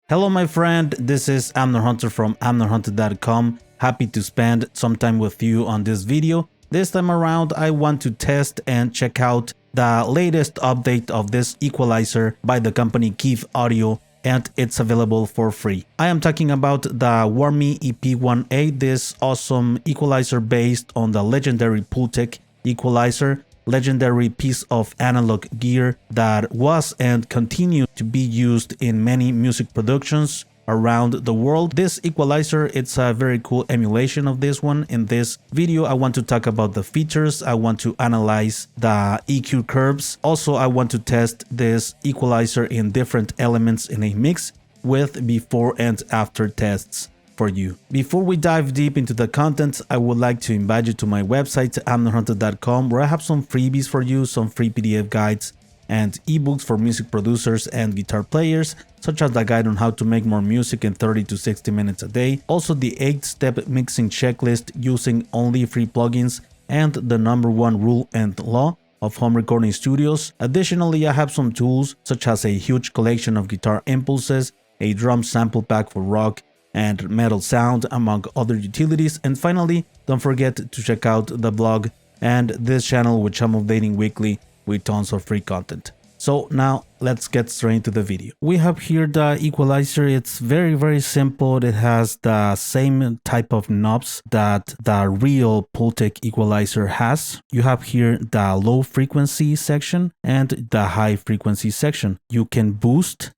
Hello my friend, this is Amner Hunter from amnerhunter.com. Happy to spend some time with you on this video. This time around I want to test and check out the latest update of this equalizer by the company Kiive Audio, and it's available for free. I am talking about the Warmy EP1A, this awesome equalizer based on the legendary Pultec equalizer, legendary piece of analog gear that was and continues to be used in many music productions around the world. This equalizer, it's a very cool emulation of this one. In this video, I want to talk about the features. I want to analyze the EQ curves. Also, I want to test this equalizer in different elements in a mix with before and after tests for you. Before we dive deep into the content, I would like to invite you to my website, amnerhunter.com, where I have some freebies for you, some free PDF guides and ebooks for music producers and guitar players, such as the guide on how to make more music in 30 to 60 minutes a day, also the 8-step mixing checklist using only free plugins, and the #1 rule and law of home recording studios. Additionally, I have some tools such as a huge collection of guitar impulses, a drum sample pack for rock and metal sound, among other utilities. And finally, don't forget to check out the blog and this channel, which I'm updating weekly with tons of free content. So now let's get straight into the video. We have here the equalizer. It's very simple. It has the same type of knobs that the real Pultec equalizer has. You have here the low frequency section and the high frequency section. You can boost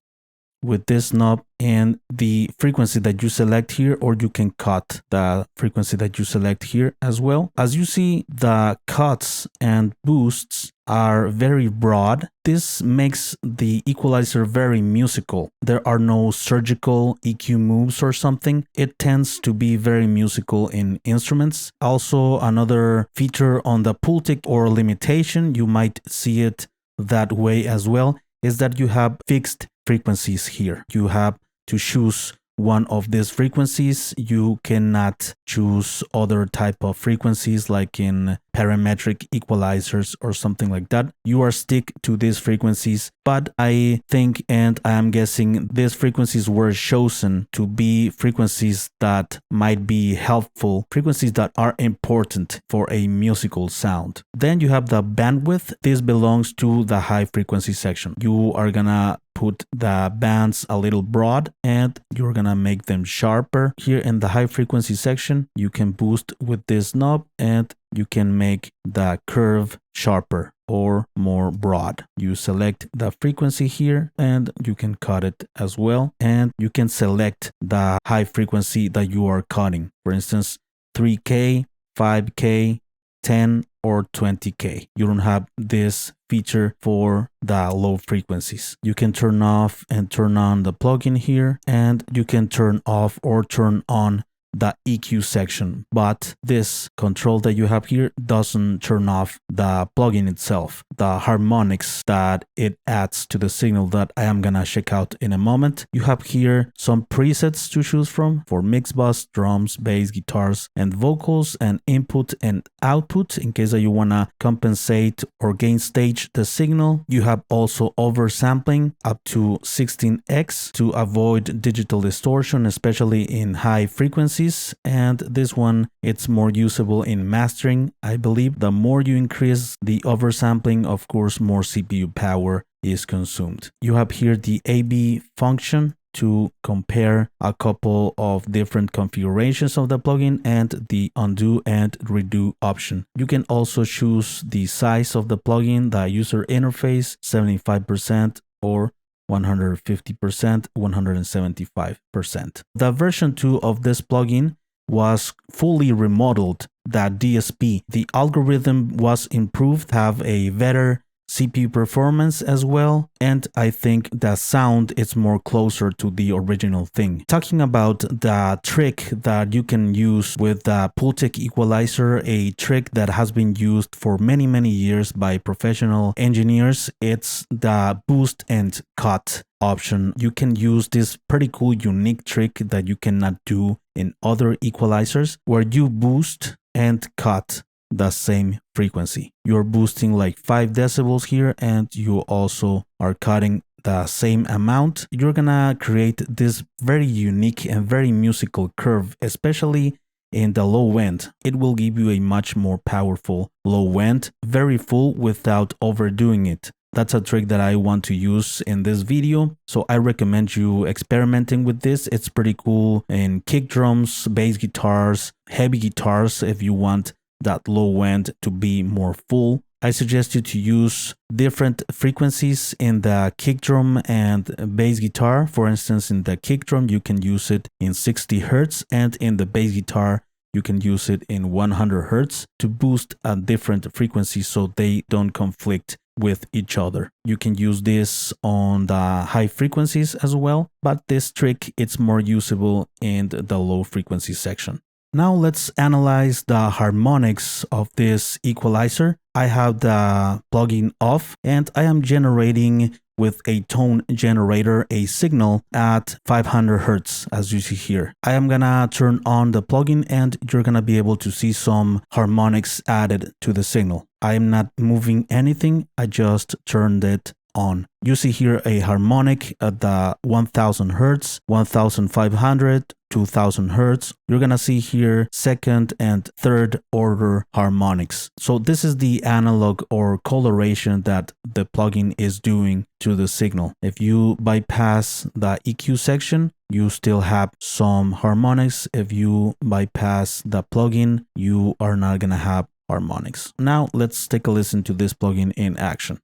with this knob and the frequency that you select here, or you can cut the frequency that you select here as well. As you see, the cuts and boosts are very broad. This makes the equalizer very musical. There are no surgical EQ moves or something. It tends to be very musical in instruments. Also, another feature on the Pultec, or limitation, you might see it that way as well, is that you have fixed frequencies here. You have to choose one of these frequencies. You cannot choose other type of frequencies like in parametric equalizers or something like that. You are stick to these frequencies, but I think and I am guessing these frequencies were chosen to be frequencies that might be helpful, frequencies that are important for a musical sound. Then you have the bandwidth. This belongs to the high frequency section. You are gonna put the bands a little broad and you're gonna make them sharper. Here in the high frequency section, you can boost with this knob and you can make the curve sharper or more broad. You select the frequency here and you can cut it as well. And you can select the high frequency that you are cutting. For instance, 3K, 5K, 10 or 20K. You don't have this feature for the low frequencies. You can turn off and turn on the plugin here, and you can turn off or turn on the EQ section, but this control that you have here doesn't turn off the plugin itself, the harmonics that it adds to the signal that I am gonna check out in a moment. You have here some presets to choose from for mix bus, drums, bass, guitars, and vocals, and input and output in case that you wanna compensate or gain stage the signal. You have also oversampling up to 16x to avoid digital distortion, especially in high frequencies. And this one, it's more usable in mastering. I believe the more you increase the oversampling, of course, more CPU power is consumed. You have here the A/B function to compare a couple of different configurations of the plugin, and the undo and redo option. You can also choose the size of the plugin, the user interface, 75% or 150%, 175%. The version 2 of this plugin was fully remodeled. The DSP, the algorithm was improved, have a better CPU performance as well, and I think the sound is more closer to the original thing. Talking about the trick that you can use with the Pultec equalizer, a trick that has been used for many years by professional engineers, it's the boost and cut option. You can use this pretty cool unique trick that you cannot do in other equalizers, where you boost and cut the same frequency. You're boosting like 5 decibels here, and you also are cutting the same amount, you're gonna create this very unique and very musical curve, especially in the low end. It will give you a much more powerful low end, very full without overdoing it. That's a trick that I want to use in this video, so I recommend you experimenting with this. It's pretty cool in kick drums, bass guitars, heavy guitars if you want that low end to be more full. I suggest you to use different frequencies in the kick drum and bass guitar. For instance, in the kick drum, you can use it in 60 Hertz, and in the bass guitar, you can use it in 100 Hertz to boost a different frequency so they don't conflict with each other. You can use this on the high frequencies as well, but this trick it's more usable in the low frequency section. Now let's analyze the harmonics of this equalizer. I have the plugin off and I am generating with a tone generator a signal at 500 Hertz as you see here. I am gonna turn on the plugin and you're gonna be able to see some harmonics added to the signal. I am not moving anything, I just turned it on. You see here a harmonic at the 1000 Hertz, 1500, 2000 Hertz. You're gonna see here second and third order harmonics. So this is the analog or coloration that the plugin is doing to the signal. If you bypass the EQ section, you still have some harmonics. If you bypass the plugin, you are not gonna have harmonics. Now let's take a listen to this plugin in action.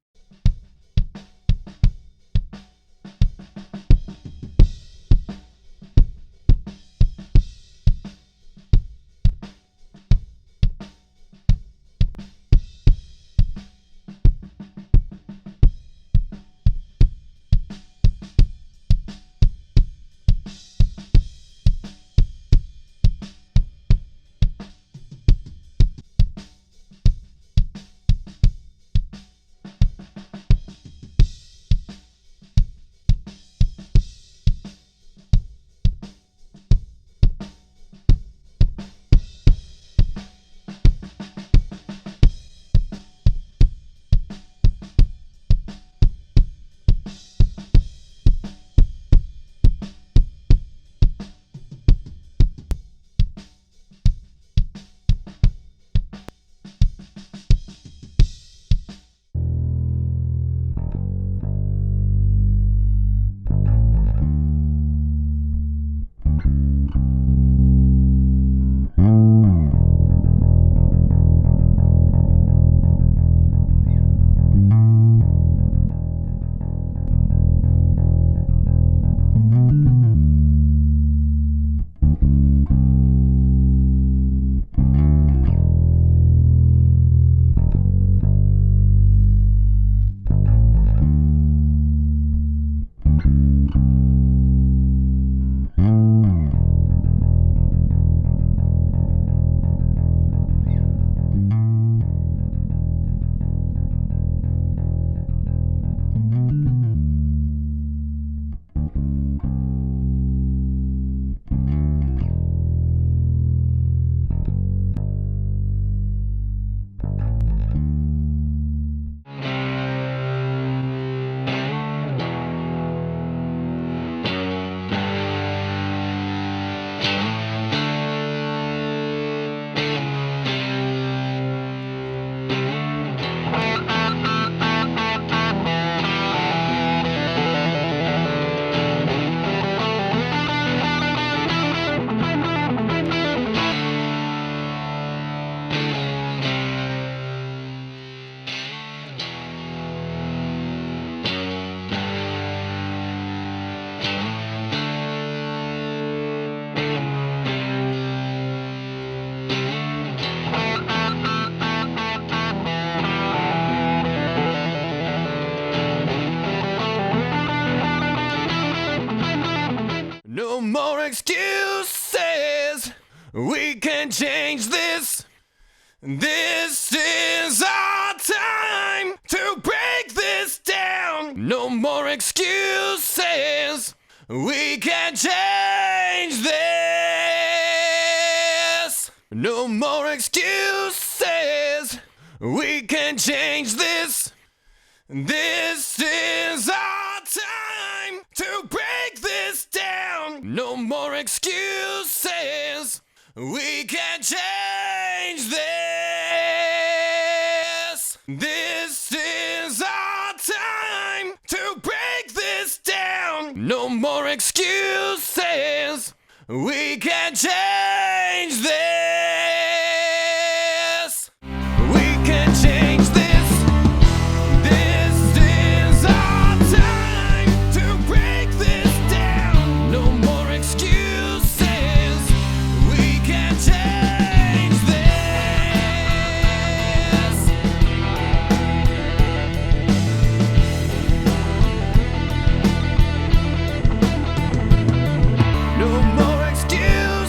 No more excuses, we can change this. This is our time to break this down. No more excuses, we can change this. No more excuses, we can change this. This is our time. down. No more excuses. We can change this. This is our time to break this down. No more excuses. We can change this. We can change this. This is our time to break this down. No more excuses. We can change this. No more excuses.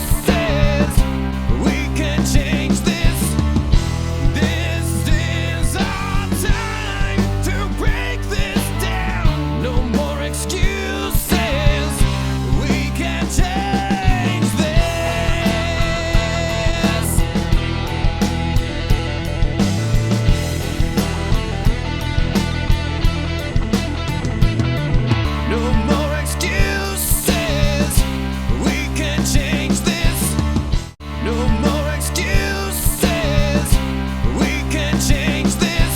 We can change this. This is our time to break this down. No more excuses. We can change this. No more excuses. We can change this. No more excuses. We can change this.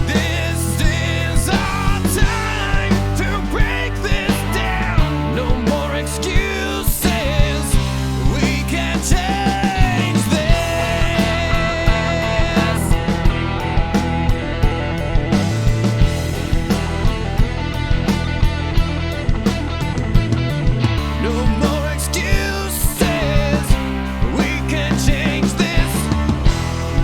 This is our time to break this down. No more excuses. We can change this. No more excuses. We can change this.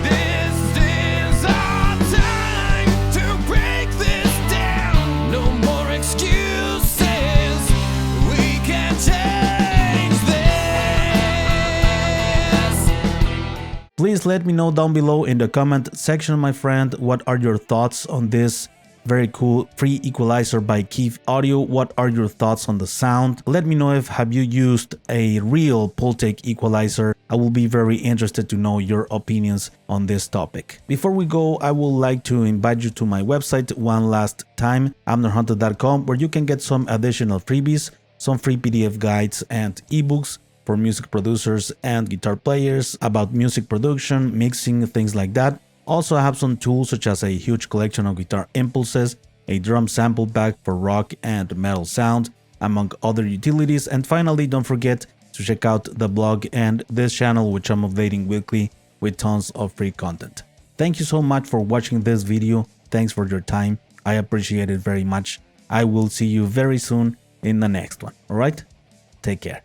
This is our time to break this down. No more excuses. We can change this. Please let me know down below in the comment section, my friend, what are your thoughts on this very cool free equalizer by Kiive Audio? What are your thoughts on the sound? Let me know if have you used a real Pultec equalizer. I will be very interested to know your opinions on this topic. Before we go, I would like to invite you to my website one last time, amnorhunter.com, where you can get some additional freebies, some free PDF guides and ebooks for music producers and guitar players about music production, mixing, things like that. Also, I have some tools such as a huge collection of guitar impulses, a drum sample pack for rock and metal sound, among other utilities. And finally, don't forget to check out the blog and this channel, which I'm updating weekly with tons of free content. Thank you so much for watching this video. Thanks for your time. I appreciate it very much. I will see you very soon in the next one. All right? Take care.